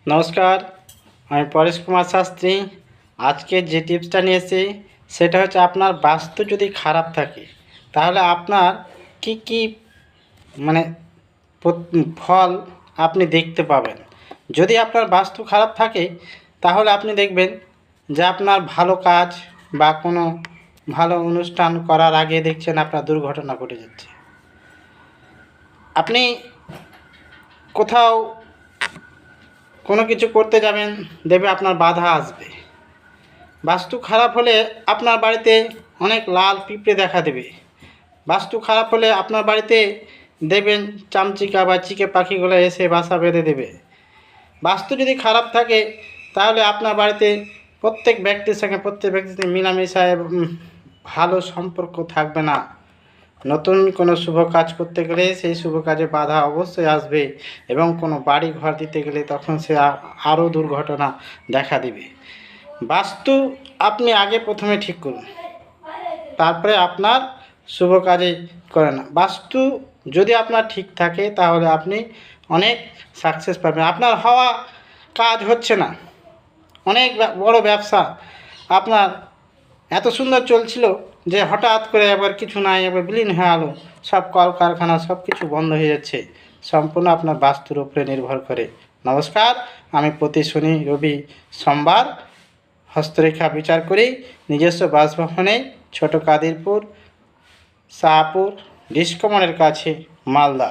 নমস্কার, আমি পরেশ কুমার শাস্ত্রী। আজকে যে টিপসটা নিয়েছি সেটা হচ্ছে আপনার বাস্তু যদি খারাপ থাকে তাহলে আপনার কি কি মানে ফল আপনি দেখতে পাবেন। যদি আপনার বাস্তু খারাপ থাকে তাহলে আপনি দেখবেন যে আপনার ভালো কাজ বা কোনো ভালো অনুষ্ঠান করার আগে দেখছেন আপনার দুর্ঘটনা ঘটে যাচ্ছে। আপনি কোথাও কোনো কিছু করতে যাবেন, দেখবে আপনার বাধা আসবে। বাস্তু খারাপ হলে আপনার বাড়িতে অনেক লাল পিঁপড়ে দেখা দেবে। বাস্তু খারাপ হলে আপনার বাড়িতে দেখবেন চামচিকা বা চিকে পাখিগুলো এসে বাসা বেঁধে দেবে। বাস্তু যদি খারাপ থাকে তাহলে আপনার বাড়িতে প্রত্যেক ব্যক্তির সঙ্গে মেলামেশা এবং ভালো সম্পর্ক থাকবে না। নতুন কোনো শুভ কাজ করতে গেলে সেই শুভ কাজে বাধা অবশ্যই আসবে এবং কোনো বাড়ি ঘর দিতে গেলে তখন সে আরও দুর্ঘটনা দেখা দেবে। বাস্তু আপনি আগে প্রথমে ঠিক করুন, তারপরে আপনার শুভ কাজে করেন। বাস্তু যদি আপনার ঠিক থাকে তাহলে আপনি অনেক সাকসেস পাবেন। আপনার হওয়া কাজ হচ্ছে না, অনেক বড় ব্যবসা আপনার এত সুন্দর চলছিল যে হঠাৎ করে একবার কিছু নাই, একবার বিলীন হয়ে গেলো। সব কলকারখানা সব কিছু বন্ধ হয়ে যাচ্ছে, সম্পূর্ণ আপনার বাস্তুর উপরে নির্ভর করে। নমস্কার, আমি প্রতি শনি রবি সোমবার হস্তরেখা বিচার করি নিজস্ব বাসভবনে, ছোট কাদিরপুর, শাহপুর ডিসকমনের কাছে, মালদা।